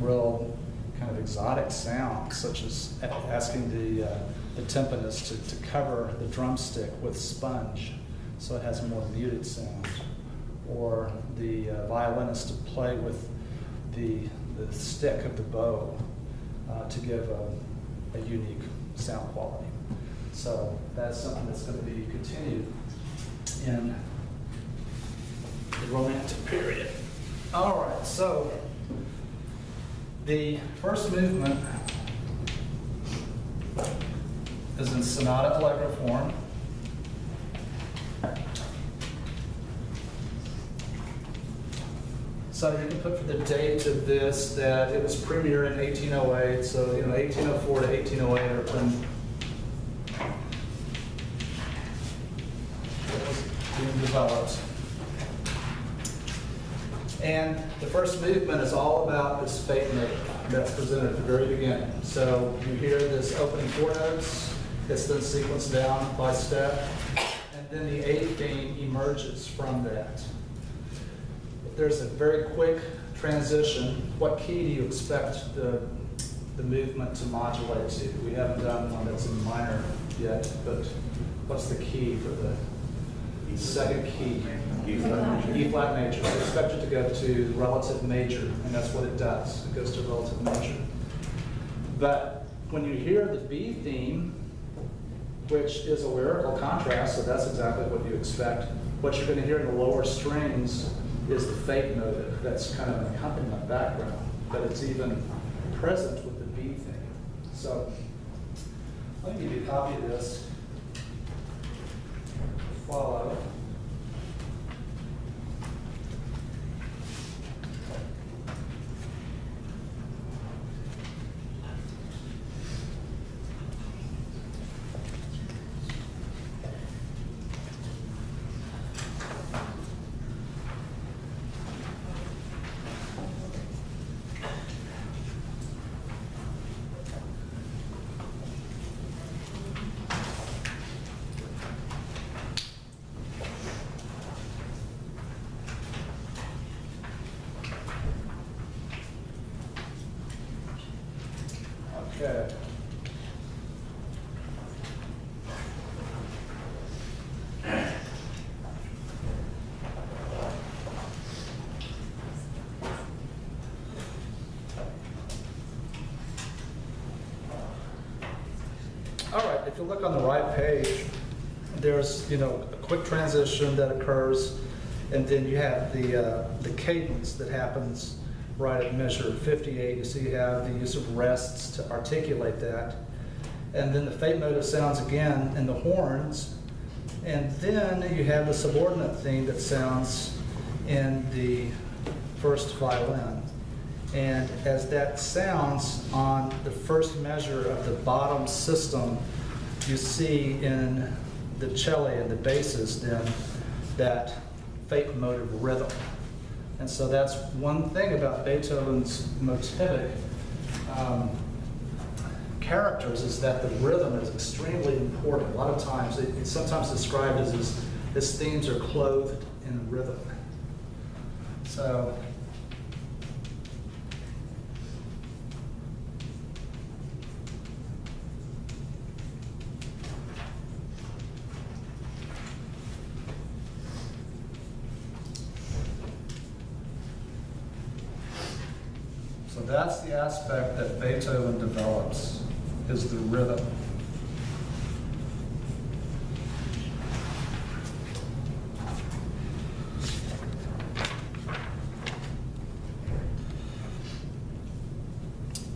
real kind of exotic sounds, such as asking the timpanist to cover the drumstick with sponge so it has a more muted sound, or the violinist to play with the stick of the bow to give a unique sound quality. So that's something that's going to be continued in the Romantic period. All right, so the first movement is in sonata allegro form. So you can put for the date of this that it was premiered in 1808. So 1804 to 1808 are when it was being developed. And the first movement is all about this fate motive that's presented at the very beginning. So you hear this opening 4 notes, it's then sequenced down by step, and then the A theme emerges from that. There's a very quick transition. What key do you expect the movement to modulate to? We haven't done one that's in minor yet, but what's the key for the second key? E flat major. So expect it to go to relative major, and that's what it does. It goes to relative major. But when you hear the B theme, which is a lyrical contrast, so that's exactly what you expect. What you're going to hear in the lower strings is the fate motive. That's kind of an accompaniment background, but it's even present with the B theme. So let me give you a copy of this. Follow. Okay. All right, if you look on the right page, there's a quick transition that occurs, and then you have the cadence that happens right at measure 58. You see you have the use of rests to articulate that. And then the fate motive sounds again in the horns. And then you have the subordinate theme that sounds in the first violin. And as that sounds on the first measure of the bottom system, you see in the cello and the basses then that fate motive rhythm. And so that's one thing about Beethoven's motivic characters, is that the rhythm is extremely important. A lot of times, it's sometimes described as his themes are clothed in rhythm. So that's the aspect that Beethoven develops, is the rhythm.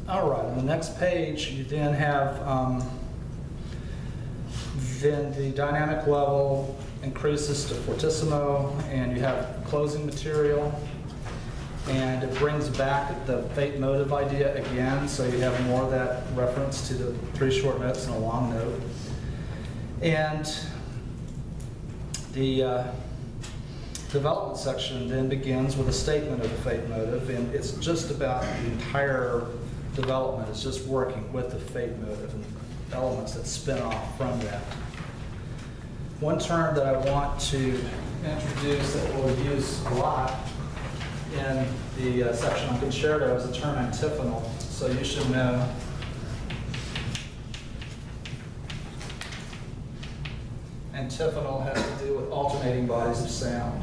All right, on the next page, you then have then the dynamic level increases to fortissimo, and you have closing material. And it brings back the fate motive idea again, so you have more of that reference to the 3 short notes and a long note. And the development section then begins with a statement of the fate motive, and it's just about the entire development. It's just working with the fate motive and elements that spin off from that. One term that I want to introduce that we'll use a lot in the section on concerto is the term antiphonal, so you should know antiphonal has to do with alternating bodies of sound.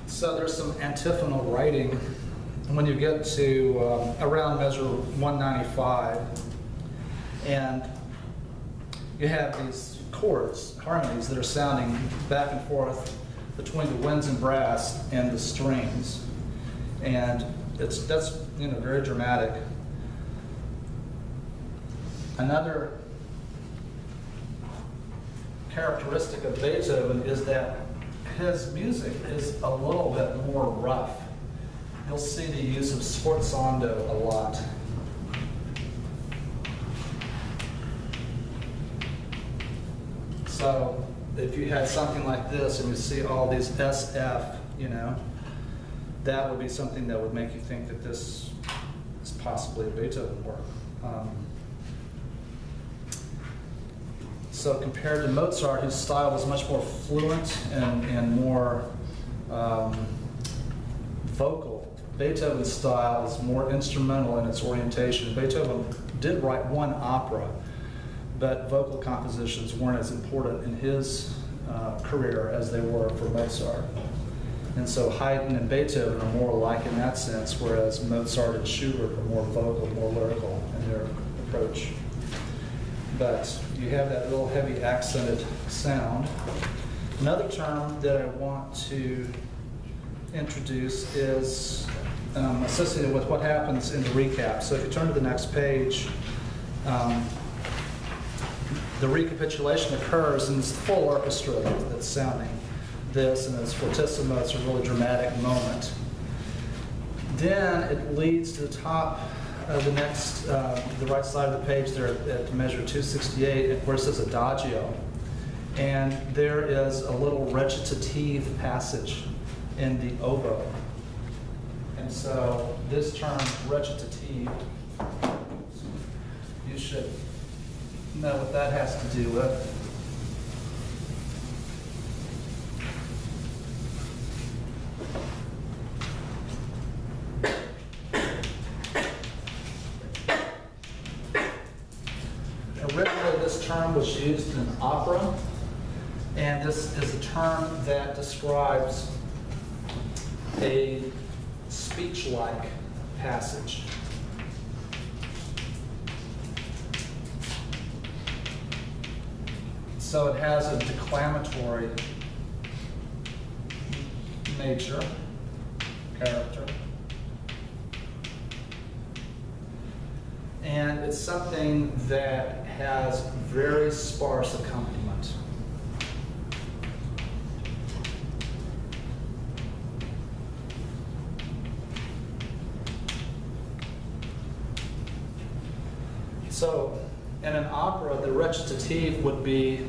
So there's some antiphonal writing when you get to around measure 195, and you have these chords, harmonies that are sounding back and forth between the winds and brass and the strings, and that's very dramatic. Another characteristic of Beethoven is that his music is a little bit more rough. You'll see the use of sforzando a lot. So if you had something like this and you see all these SF, that would be something that would make you think that this is possibly a Beethoven work. So compared to Mozart, whose style was much more fluent and more vocal, Beethoven's style is more instrumental in its orientation. Beethoven did write one opera, but vocal compositions weren't as important in his career as they were for Mozart. And so Haydn and Beethoven are more alike in that sense, whereas Mozart and Schubert are more vocal, more lyrical in their approach. But you have that little heavy accented sound. Another term that I want to introduce is associated with what happens in the recap. So if you turn to the next page, the recapitulation occurs in this full orchestra that's sounding this, and it's fortissimo, it's a really dramatic moment. Then it leads to the top of the next, the right side of the page there at measure 268, where it says Adagio. And there is a little recitative passage in the oboe. And so this term, recitative, you should know what that has to do with. Originally, this term was used in opera, and this is a term that describes a speech-like passage. So it has a declamatory nature, character. And it's something that has very sparse accompaniment. So in an opera, the recitative would be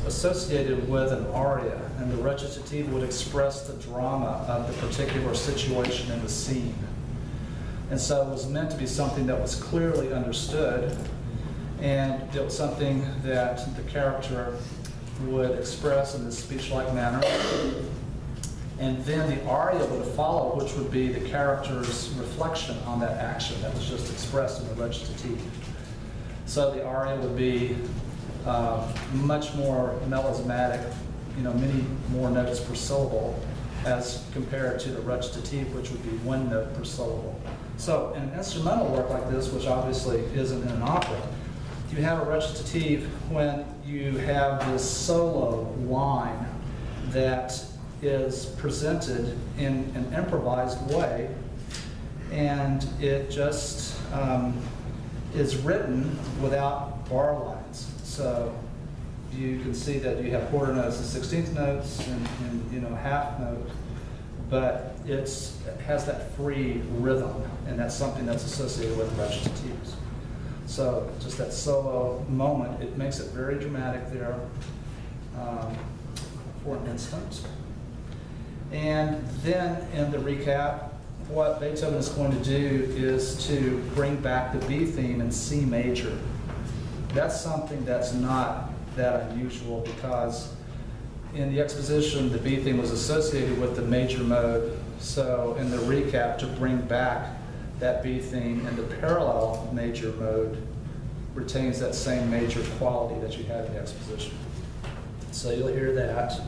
associated with an aria, and the recitative would express the drama of the particular situation in the scene. And so it was meant to be something that was clearly understood, and it was something that the character would express in this speech-like manner. And then the aria would follow, which would be the character's reflection on that action that was just expressed in the recitative. So the aria would be much more melismatic, many more notes per syllable, as compared to the recitative, which would be one note per syllable. So in an instrumental work like this, which obviously isn't in an opera, you have a recitative when you have this solo line that is presented in an improvised way, and it just is written without bar lines. So you can see that you have quarter notes and 16th notes and half note, but it has that free rhythm, and that's something that's associated with recitatives. So just that solo moment, it makes it very dramatic there for an instant. And then in the recap, what Beethoven is going to do is to bring back the B theme in C major. That's something that's not that unusual because in the exposition, the B theme was associated with the major mode. So in the recap, to bring back that B theme in the parallel major mode retains that same major quality that you had in the exposition. So you'll hear that.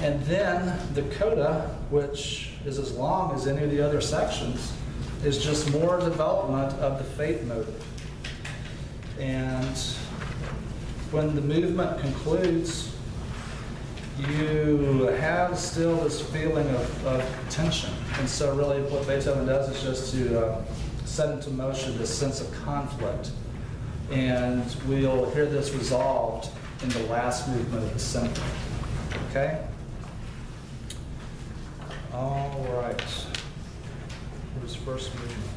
And then the coda, which is as long as any of the other sections, is just more development of the faith motive. And when the movement concludes, you have still this feeling of tension. And so really what Beethoven does is just to set into motion this sense of conflict. And we'll hear this resolved in the last movement of the symphony. Okay? All right. Here's first movement.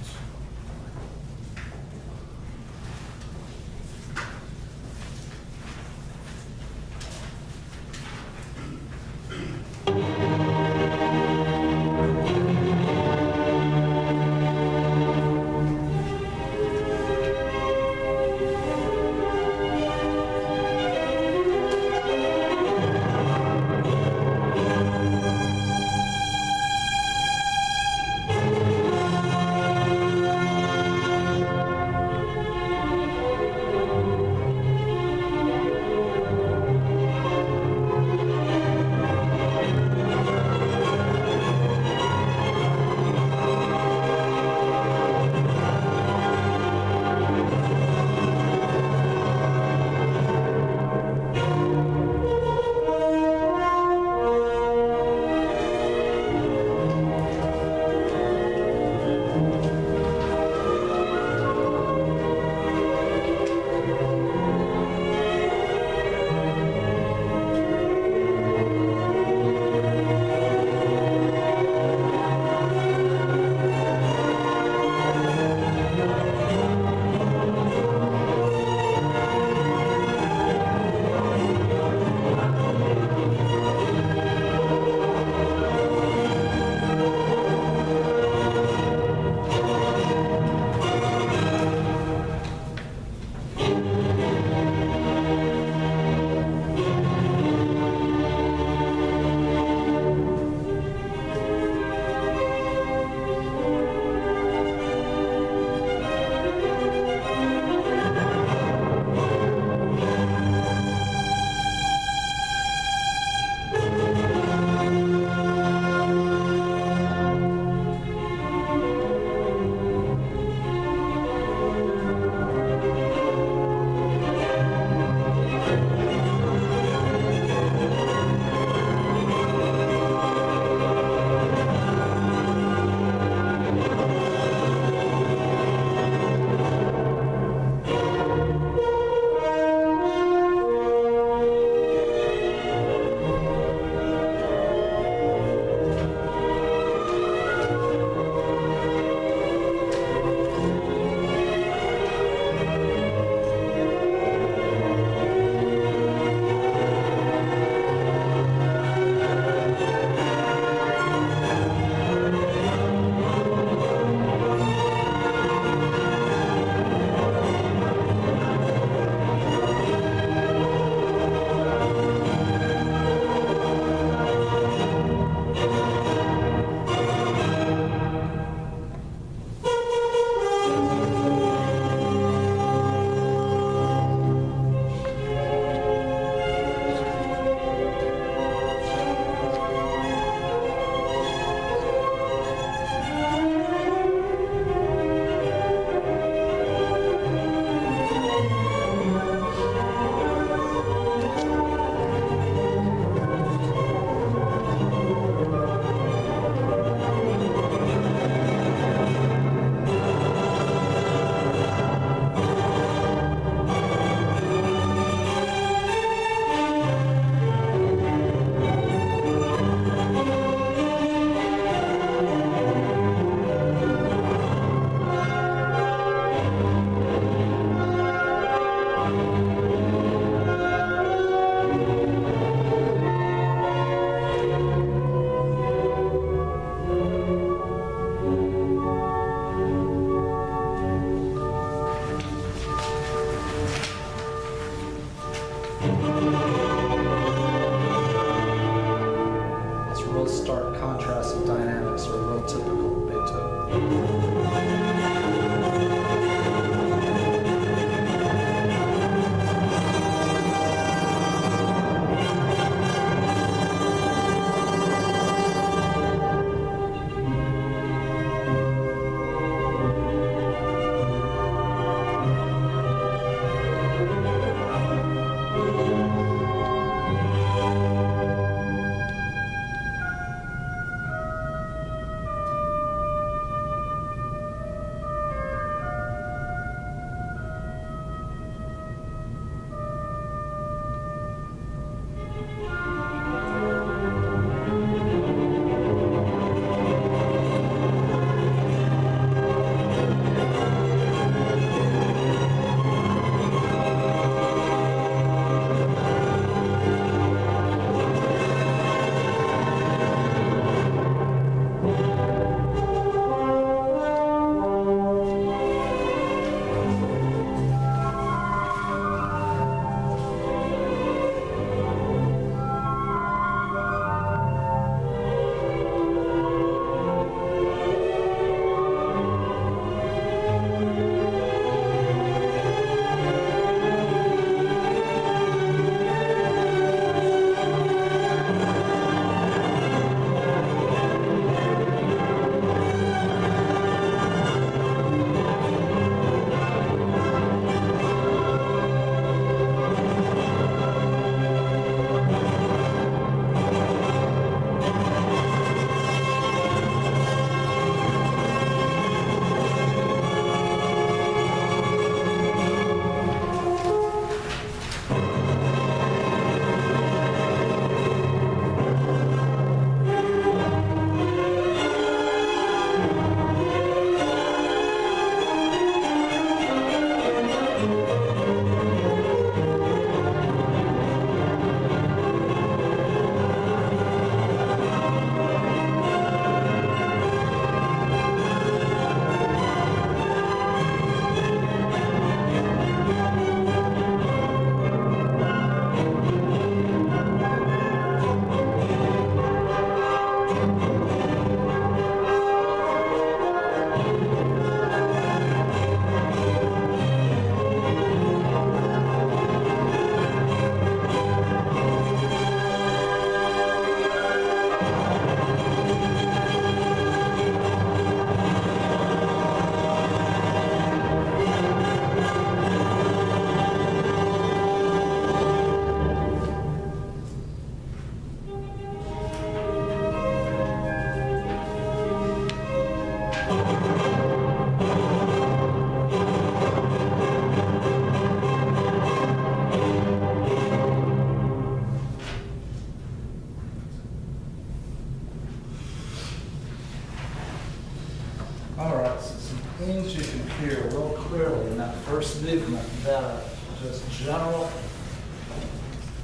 hear real clearly in that first movement that are just general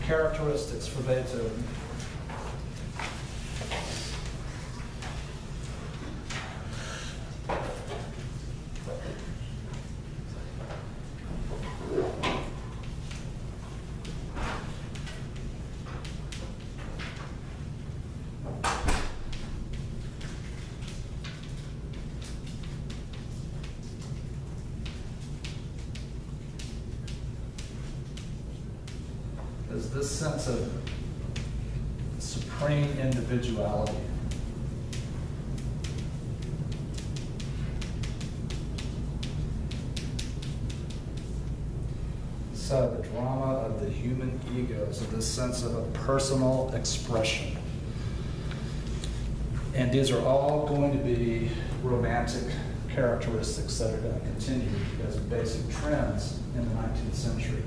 characteristics for Beethoven. Is this sense of supreme individuality. So the drama of the human ego is this sense of a personal expression. And these are all going to be romantic characteristics that are going to continue as basic trends in the 19th century.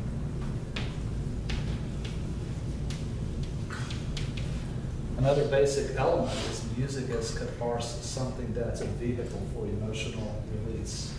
Another basic element is music as catharsis, something that's a vehicle for emotional release.